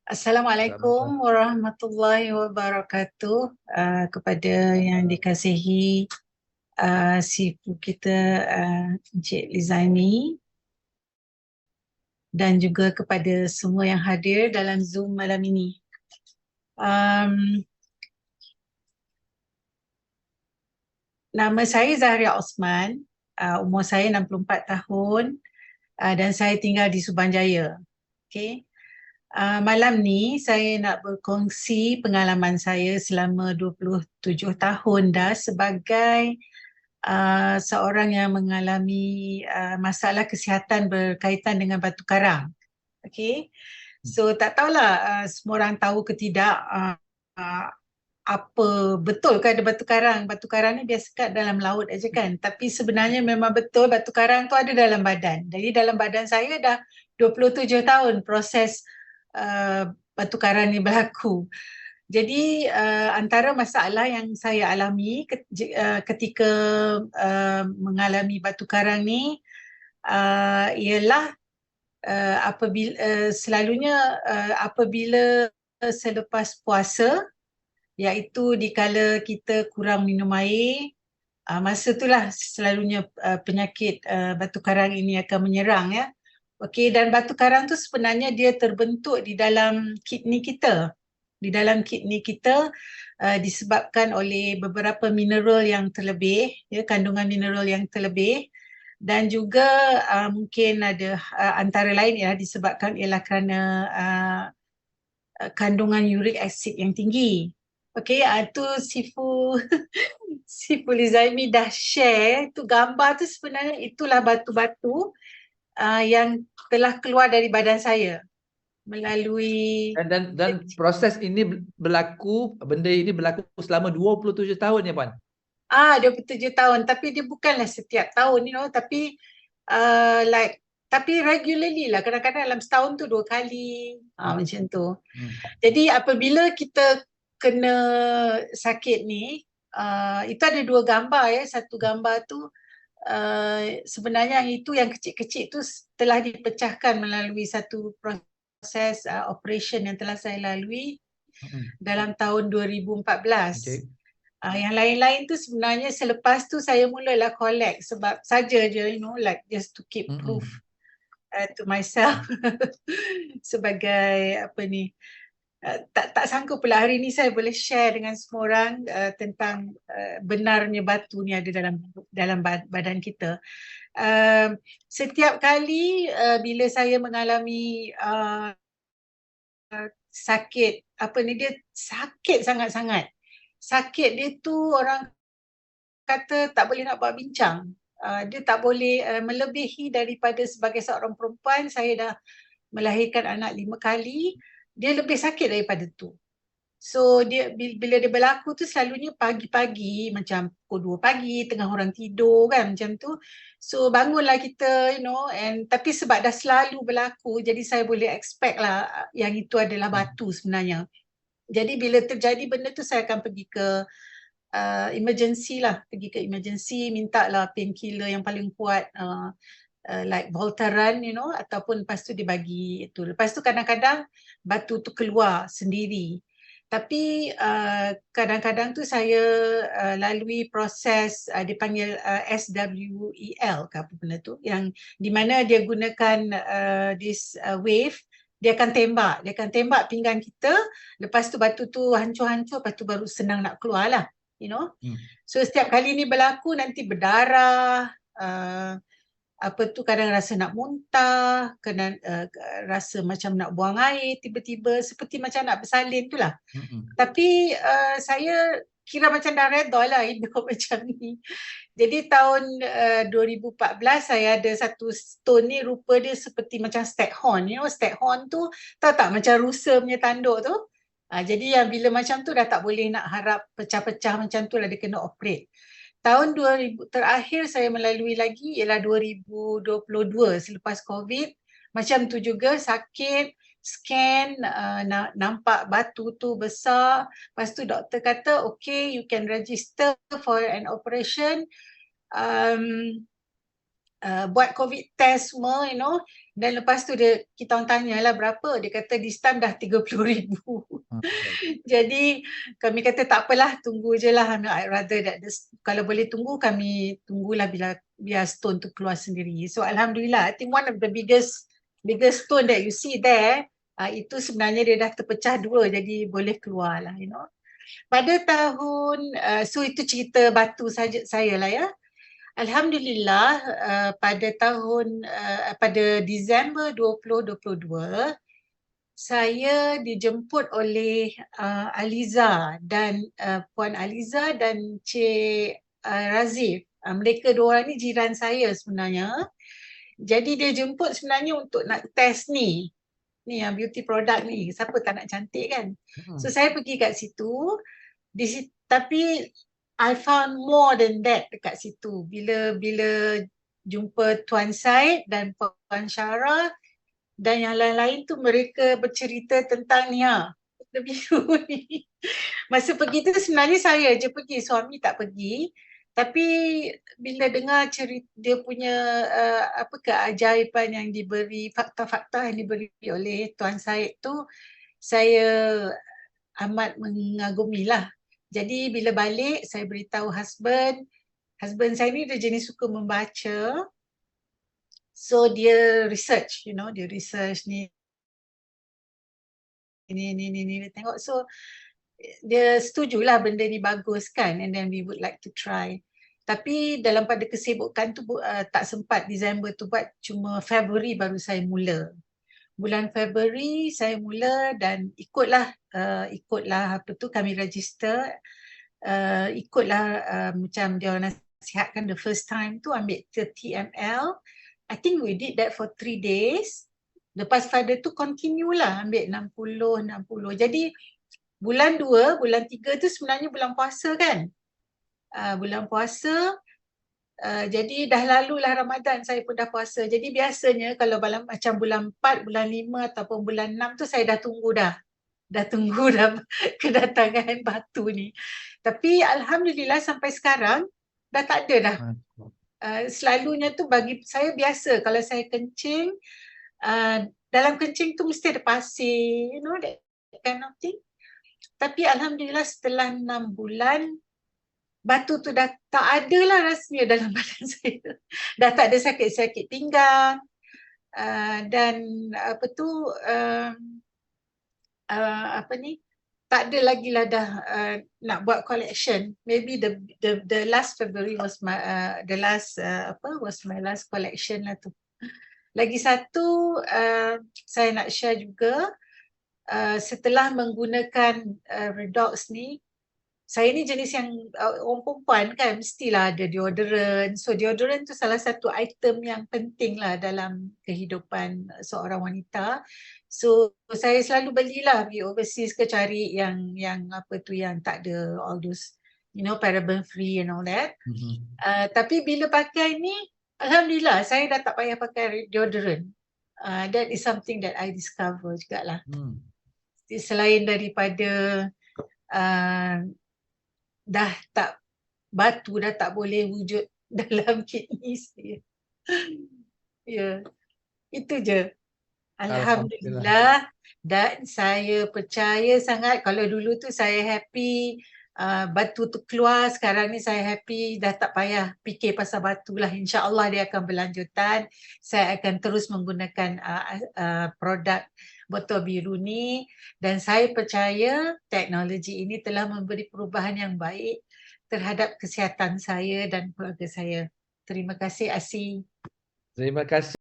Assalamualaikum Assalamualaikum. warahmatullahi wabarakatuh, kepada yang dikasihi Sifu kita, Encik Lizaini, dan juga kepada semua yang hadir dalam Zoom malam ini. Um, Nama saya Zahria Osman, umur saya 64 tahun, dan saya tinggal di Subanjaya. Okay. Malam ni saya nak berkongsi pengalaman saya selama 27 tahun dah sebagai seorang yang mengalami masalah kesihatan berkaitan dengan batu karang. Okay. So tak tahulah semua orang tahu ke tidak apa betul ke ada batu karang. Batu karang ni biasa kat dalam laut aja kan. Tapi sebenarnya memang betul batu karang tu ada dalam badan. Jadi dalam badan saya dah 27 tahun proses batu karang ni berlaku. Jadi antara masalah yang saya alami ketika mengalami batu karang ni ialah selalunya apabila selepas puasa, iaitu dikala kita kurang minum air, masa itulah selalunya penyakit batu karang ini akan menyerang ya. Okey, dan batu karang tu sebenarnya dia terbentuk di dalam kidney kita. Di dalam kidney kita disebabkan oleh beberapa mineral yang terlebih, ya, kandungan mineral yang terlebih, dan juga mungkin ada antara lain ialah disebabkan ialah kerana kandungan uric acid yang tinggi. Okey, tu Sifu Sifu Lizaimi dah share tu gambar tu, sebenarnya itulah batu-batu yang telah keluar dari badan saya melalui Dan proses ini benda ini berlaku selama 27 tahun ya, Puan? 27 tahun, tapi dia bukanlah setiap tahun, tapi like, tapi regularly lah, kadang-kadang dalam setahun tu 2 kali, macam tu. Hmm. Jadi apabila kita kena sakit ni, itu ada dua gambar ya. Satu gambar tu sebenarnya itu yang kecil-kecil tu telah dipecahkan melalui satu proses operation yang telah saya lalui dalam tahun 2014. Okay. Yang lain-lain tu sebenarnya selepas tu saya mulalah collect sebab saja je, like just to keep proof to myself sebagai apa ni. Tak sangka pula hari ni saya boleh share dengan semua orang tentang benarnya batu ni ada dalam badan kita. Setiap kali bila saya mengalami sakit, apa ni, dia sakit sangat-sangat. Sakit dia tu orang kata tak boleh nak buat bincang. Dia tak boleh melebihi daripada sebagai seorang perempuan, saya dah melahirkan anak 5 kali, dia lebih sakit daripada tu. So dia bila dia berlaku tu selalunya pagi-pagi, macam pukul 2 pagi, tengah orang tidur kan, macam tu. So bangunlah kita, and tapi sebab dah selalu berlaku, jadi saya boleh expect lah yang itu adalah batu sebenarnya. Jadi bila terjadi benda tu, saya akan pergi ke emergency lah, minta lah painkiller yang paling kuat, like Voltaren, ataupun lepas tu dia bagi itu. Lepas tu kadang-kadang batu tu keluar sendiri. Tapi kadang-kadang tu saya lalui proses dipanggil SWEL ke apa benda tu, yang di mana dia gunakan this wave, dia akan tembak pinggang kita, lepas tu batu tu hancur-hancur, lepas tu baru senang nak keluar lah, So setiap kali ni berlaku nanti berdarah, apa tu, kadang rasa nak muntah, rasa macam nak buang air tiba-tiba, seperti macam nak bersalin tu lah. Tapi saya kira macam dah redha lah hidup macam ni. Jadi tahun 2014 saya ada satu stone ni, rupa dia seperti macam staghorn. Staghorn tu tahu tak, macam rusa punya tanduk tu. Jadi yang bila macam tu dah tak boleh nak harap pecah-pecah macam tu lah, dia kena operate. Tahun 2000 terakhir saya melalui lagi ialah 2022 selepas COVID. Macam tu juga, sakit, scan, nampak batu tu besar. Lepas tu doktor kata, okay, you can register for an operation. buat COVID test semua, you know. Dan lepas tu kita orang tanyalah berapa. Dia kata this time dah 30,000. Jadi kami kata tak apalah, tunggu je lah. I'd rather that kalau boleh tunggu, kami tunggulah biar stone tu keluar sendiri. So Alhamdulillah, I think one of the biggest stone that you see there, itu sebenarnya dia dah terpecah 2, jadi boleh keluar lah, you know. Pada tahun, so itu cerita batu saja saya lah ya. Alhamdulillah, pada Disember 2022, saya dijemput oleh Aliza dan Puan Aliza dan Cik Razif. Mereka dua orang ni jiran saya sebenarnya. Jadi dia jemput sebenarnya untuk nak test ni yang beauty product ni. Siapa tak nak cantik kan? So saya pergi kat situ. Tapi I found more than that dekat situ. Bila jumpa Tuan Syed dan Puan Syara dan yang lain-lain tu, mereka bercerita tentang ni the biru ni. Masa pergi tu sebenarnya saya je pergi, suami tak pergi. Tapi bila dengar cerita dia punya keajaiban yang diberi, fakta-fakta yang diberi oleh Tuan Syed tu, saya amat mengagumilah. Jadi bila balik, saya beritahu husband saya ni dia jenis suka membaca. So dia research, you know, dia research ni tengok. So dia setujulah benda ni bagus kan, and then we would like to try. Tapi dalam pada kesibukan tu tak sempat Disember tu buat, cuma Februari baru saya mula. Bulan Februari saya mula dan ikutlah kami register, ikutlah macam dia orang nasihatkan the first time tu ambil 30 ml. I think we did that for 3 days. Lepas pada tu continue lah ambil 60. Jadi bulan 2, bulan 3 tu sebenarnya bulan puasa kan. Bulan puasa, jadi dah lalulah Ramadan, saya pun dah puasa. Jadi biasanya kalau macam bulan 4, bulan 5 ataupun bulan 6 tu saya dah tunggu dah kedatangan batu ni. Tapi Alhamdulillah sampai sekarang dah tak ada dah. Selalunya tu bagi saya biasa, kalau saya kencing, dalam kencing tu mesti ada pasir, you know, that kind of thing. Tapi Alhamdulillah setelah 6 bulan, batu tu dah tak ada lah rasanya dalam badan saya. Dah tak ada sakit-sakit pinggang. Dan tak ada lagi lah dah nak buat collection. Maybe the last February was my last collection lah tu. Lagi satu saya nak share juga, setelah menggunakan Redox ni, saya ni jenis yang orang perempuan kan mestilah ada deodorant. So deodorant tu salah satu item yang penting lah dalam kehidupan seorang wanita. So saya selalu belilah pergi overseas ke cari yang tak ada all those, you know, paraben free and all that. Tapi bila pakai ni, Alhamdulillah saya dah tak payah pakai deodorant. That is something that I discover jugalah. Selain daripada batu dah tak boleh wujud dalam kidney saya. Ya, itu je. Alhamdulillah. Dan saya percaya sangat, kalau dulu tu saya happy batu tu keluar, sekarang ni saya happy dah tak payah fikir pasal batu lah. InsyaAllah dia akan berlanjutan. Saya akan terus menggunakan produk botol biru ni, dan saya percaya teknologi ini telah memberi perubahan yang baik terhadap kesihatan saya dan keluarga saya. Terima kasih Asi. Terima kasih.